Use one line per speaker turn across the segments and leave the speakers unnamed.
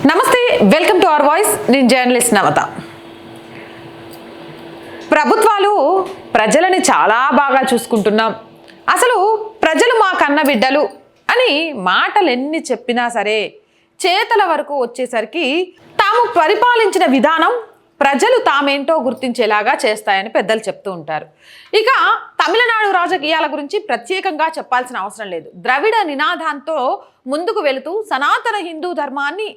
నమస్తే, welcome to our voice. నేను journalist నవత. ప్రభుత్వాలు ప్రజలని చాలా బాగా చూసుకుంటున్నాం, అసలు ప్రజలు మా కన్న బిడ్డలు అని మాటలు ఎన్ని చెప్పినా సరే చేతల వరకు వచ్చేసరికి తాము పరిపాలించిన విధానం ప్రజలు తామేంటో గుర్తించేలాగా చేస్తాయని పెద్దలు చెప్తూ ఉంటారు. ఇక తమిళనాడు రాజకీయాల గురించి ప్రత్యేకంగా చెప్పాల్సిన అవసరం లేదు. ద్రవిడ నినాదంతో ముందుకు వెళుతూ సనాతన హిందూ ధర్మాన్ని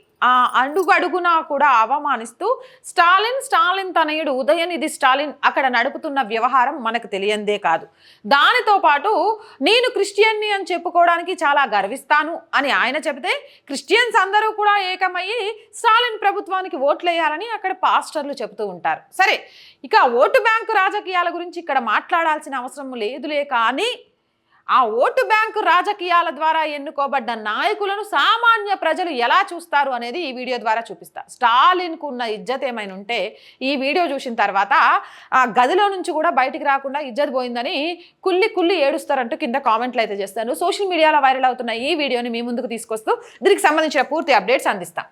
అడుగడుగునా కూడా అవమానిస్తూ స్టాలిన్ తనయుడు ఉదయనిధి స్టాలిన్ అక్కడ నడుపుతున్న వ్యవహారం మనకు తెలియందే కాదు. దానితో పాటు నేను క్రిస్టియన్ని అని చెప్పుకోవడానికి చాలా గర్విస్తాను అని ఆయన చెబితే క్రిస్టియన్స్ అందరూ కూడా ఏకమయ్యి స్టాలిన్ ప్రభుత్వానికి ఓట్లేయాలని అక్కడ పాస్టర్లు చెబుతూ ఉంటారు. సరే, ఇక ఓటు బ్యాంకు రాజకీయాల గురించి ఇక్కడ మాట్లాడాల్సిన అవసరం లేదులే, కానీ ఆ ఓటు బ్యాంకు రాజకీయాల ద్వారా ఎన్నుకోబడ్డ నాయకులను సామాన్య ప్రజలు ఎలా చూస్తారు అనేది ఈ వీడియో ద్వారా చూపిస్తా. స్టాలిన్కు ఉన్న ఇజ్జత్ ఏమైనా ఉంటే ఈ వీడియో చూసిన తర్వాత ఆ గదిలో నుంచి కూడా బయటికి రాకుండా ఇజ్జత్ పోయిందని కుల్లి ఏడుస్తారంటూ కింద కామెంట్లు అయితే చేస్తాను. సోషల్ మీడియాలో వైరల్ అవుతున్న ఈ వీడియోని మీ ముందుకు తీసుకొస్తూ దీనికి సంబంధించిన పూర్తి అప్డేట్స్ అందిస్తాం.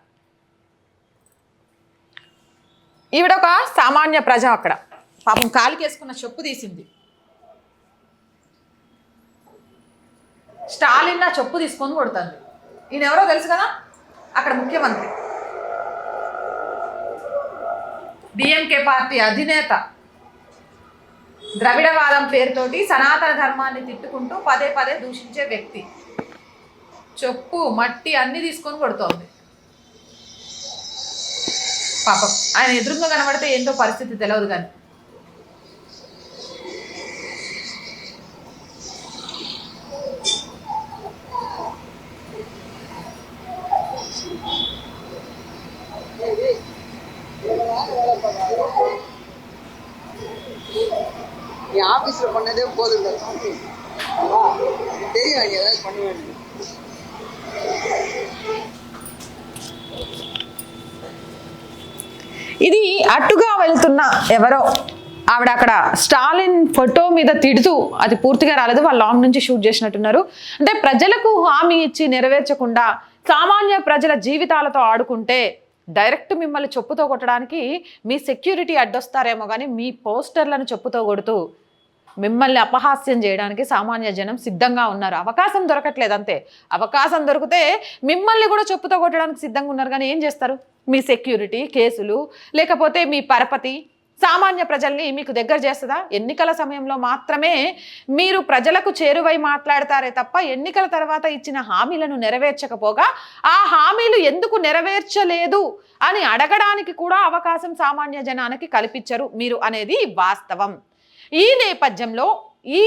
ఈవిడ ఒక సామాన్య ప్రజ, అక్కడ పాపం కాలికేసుకున్న చెప్పు తీసింది. స్టాలిన్ నా చెప్పు తీసుకొని కొడుతుంది. ఈయన ఎవరో తెలుసు కదా, అక్కడ ముఖ్యమంత్రి, డిఎంకే పార్టీ అధినేత, ద్రవిడవాదం పేరుతోటి సనాతన ధర్మాన్ని తిట్టుకుంటూ పదే దూషించే వ్యక్తి. చెప్పు మట్టి అన్ని తీసుకొని కొడుతోంది. పాపం ఆయన ఎదురుగా కనబడితే ఏంటో పరిస్థితి తెలియదు. కానీ
ஆபீஸ்ல பண்ணதே போதும், தெரியும் ஏதாவது பண்ணுவேன்.
ఇది అట్టుగా వెళ్తున్న ఎవరో ఆవిడ అక్కడ స్టాలిన్ ఫోటో మీద తిడుతూ, అది పూర్తిగా రాలేదు, వాళ్ళు లాంగ్ నుంచి షూట్ చేసినట్టున్నారు. అంటే ప్రజలకు హామీ ఇచ్చి నెరవేర్చకుండా సామాన్య ప్రజల జీవితాలతో ఆడుకుంటే డైరెక్ట్ మిమ్మల్ని చెప్పుతో కొట్టడానికి మీ సెక్యూరిటీ అడ్డొస్తారేమో, కానీ మీ పోస్టర్లను చెప్పుతో కొడుతూ మిమ్మల్ని అపహాస్యం చేయడానికి సామాన్య జనం సిద్ధంగా ఉన్నారు. అవకాశం దొరకట్లేదు అంతే. అవకాశం దొరికితే మిమ్మల్ని కూడా చెప్పుతో కొట్టడానికి సిద్ధంగా ఉన్నారు. కానీ ఏం చేస్తారు? మీ సెక్యూరిటీ, కేసులు, లేకపోతే మీ పరపతి సామాన్య ప్రజల్ని మీకు దగ్గర చేస్తుందా? ఎన్నికల సమయంలో మాత్రమే మీరు ప్రజలకు చేరువై మాట్లాడతారే తప్ప ఎన్నికల తర్వాత ఇచ్చిన హామీలను నెరవేర్చకపోగా ఆ హామీలు ఎందుకు నెరవేర్చలేదు అని అడగడానికి కూడా అవకాశం సామాన్య జనానికి కల్పించరు మీరు అనేది వాస్తవం. ఈ నేపథ్యంలో ఈ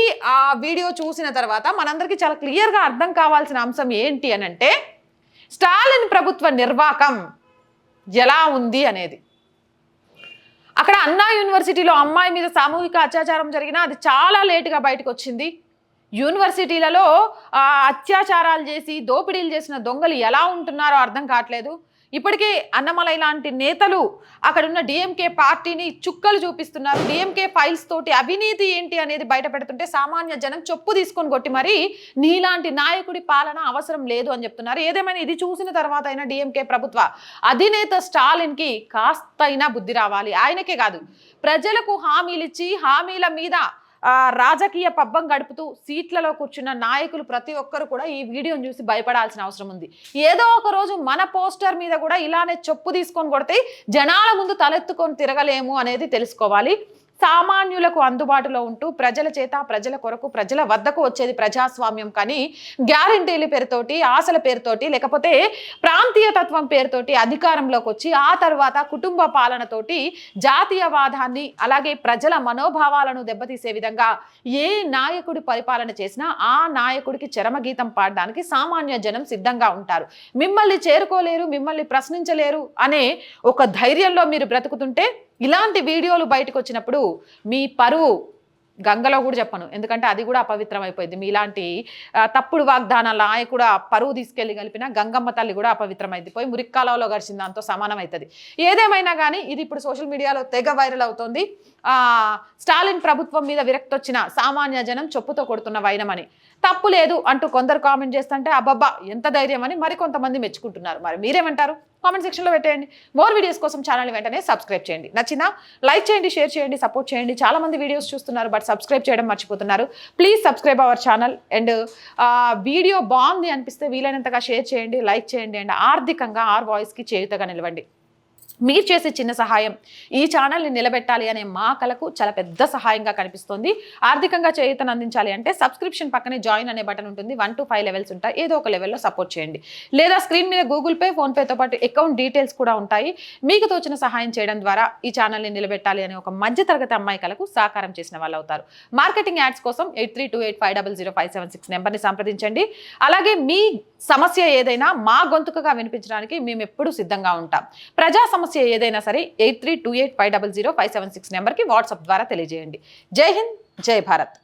వీడియో చూసిన తర్వాత మనందరికీ చాలా క్లియర్గా అర్థం కావాల్సిన అంశం ఏంటి అని అంటే, స్టాలిన్ ప్రభుత్వ నిర్వాకం ఎలా ఉంది అనేది. అక్కడ అన్నా యూనివర్సిటీలో అమ్మాయి మీద సామూహిక అత్యాచారం జరిగినా అది చాలా లేటుగా బయటకు వచ్చింది. యూనివర్సిటీలలో అత్యాచారాలు చేసి దోపిడీలు చేసిన దొంగలు ఎలా ఉంటున్నారో అర్థం కావట్లేదు. ఇప్పటికీ అన్నమలై లాంటి నేతలు అక్కడున్న డిఎంకే పార్టీని చుక్కలు చూపిస్తున్నారు. డిఎంకే ఫైల్స్ తోటి అవినీతి ఏంటి అనేది బయట పెడుతుంటే సామాన్య జనం చొప్పు తీసుకొని కొట్టి మరి నీలాంటి నాయకుడి పాలన అవసరం లేదు అని చెప్తున్నారు. ఏదేమైనా ఇది చూసిన తర్వాత అయినా డిఎంకే ప్రభుత్వ అధినేత స్టాలిన్కి కాస్తైనా బుద్ధి రావాలి. ఆయనకే కాదు, ప్రజలకు హామీలు ఇచ్చి హామీల మీద రాజకీయ పబ్బం గడుపుతూ సీట్లలో కూర్చున్న నాయకులు ప్రతి ఒక్కరు కూడా ఈ వీడియోని చూసి భయపడాల్సిన అవసరం ఉంది. ఏదో ఒక రోజు మన పోస్టర్ మీద కూడా ఇలానే చెప్పు తీసుకొని కొడితే జనాల ముందు తలెత్తుకొని తిరగలేము అనేది తెలుసుకోవాలి. సామాన్యులకు అందుబాటులో ఉంటూ ప్రజల చేత, ప్రజల కొరకు, ప్రజల వద్దకు వచ్చేది ప్రజాస్వామ్యం. కానీ గ్యారంటీల పేరుతోటి, ఆశల పేరుతోటి, లేకపోతే ప్రాంతీయ తత్వం పేరుతోటి అధికారంలోకి వచ్చి ఆ తర్వాత కుటుంబ పాలనతోటి జాతీయవాదాన్ని అలాగే ప్రజల మనోభావాలను దెబ్బతీసే విధంగా ఏ నాయకుడి పరిపాలన చేసినా ఆ నాయకుడికి చరమగీతం పాడడానికి సామాన్య జనం సిద్ధంగా ఉంటారు. మిమ్మల్ని చేరుకోలేరు, మిమ్మల్ని ప్రశ్నించలేరు అనే ఒక ధైర్యంలో మీరు బ్రతుకుతుంటే ఇలాంటి వీడియోలు బయటకు వచ్చినప్పుడు మీ పరువు గంగలో కూడా చెప్పను, ఎందుకంటే అది కూడా అపవిత్రం అయిపోయింది. మీలాంటి తప్పుడు వాగ్దానాల నాయకుడు పరువు తీసుకెళ్లి కలిపిన గంగమ్మ తల్లి కూడా అపవిత్రం అయిపోయి మురిక్కాలలో గడిచిన దాంతో సమానం అవుతుంది. ఏదేమైనా కానీ ఇది ఇప్పుడు సోషల్ మీడియాలో తెగ వైరల్ అవుతోంది. స్టాలిన్ ప్రభుత్వం మీద విరక్తి వచ్చిన సామాన్య జనం చెప్పుతో కొడుతున్న వైనమని. తప్పు లేదు అంటూ కొందరు కామెంట్ చేస్తుంటే అబ్బబ్బా ఎంత ధైర్యం అని మరికొంతమంది మెచ్చుకుంటున్నారు. మరి మీరేమంటారు? కామెంట్ సెక్షన్లో పెట్టేయండి. మోర్ వీడియోస్ కోసం ఛానల్ వెంటనే సబ్స్క్రైబ్ చేయండి. నచ్చినా లైక్ చేయండి, షేర్ చేయండి, సపోర్ట్ చేయండి. చాలా మంది వీడియోస్ చూస్తున్నారు బట్ సబ్స్క్రైబ్ చేయడం మర్చిపోతున్నారు. Please subscribe our channel. And video బాగుంది అనిపిస్తే వీలైనంతగా షేర్ చేయండి, లైక్ చేయండి. అండ్ ఆర్థికంగా ఆర్ వాయిస్కి చేయుతగా నిలవండి. మీరు చేసే చిన్న సహాయం ఈ ఛానల్ని నిలబెట్టాలి అనే మా కలకు చాలా పెద్ద సహాయంగా కనిపిస్తుంది. ఆర్థికంగా చేయూతను అందించాలి అంటే సబ్స్క్రిప్షన్ పక్కనే జాయిన్ అనే బటన్ ఉంటుంది. 1 to 5 లెవెల్స్ ఉంటాయి. ఏదో ఒక లెవెల్లో సపోర్ట్ చేయండి. లేదా స్క్రీన్ మీద గూగుల్ పే, ఫోన్పేతో పాటు అకౌంట్ డీటెయిల్స్ కూడా ఉంటాయి. మీకు తోచిన సహాయం చేయడం ద్వారా ఈ ఛానల్ని నిలబెట్టాలి అనే ఒక మధ్యతరగతి అమ్మాయి కలకు సహకారం చేసిన వాళ్ళు అవుతారు. మార్కెటింగ్ యాడ్స్ కోసం 8328500576 నెంబర్ని సంప్రదించండి. అలాగే మీ సమస్య ఏదైనా మా గొంతుకగా వినిపించడానికి మేము ఎప్పుడూ సిద్ధంగా ఉంటాం. ప్రజా సమస్య ఏదైనా సరే 8328500576 నెంబర్కి వాట్సాప్ ద్వారా తెలియజేయండి. జై హింద్, జై భారత్.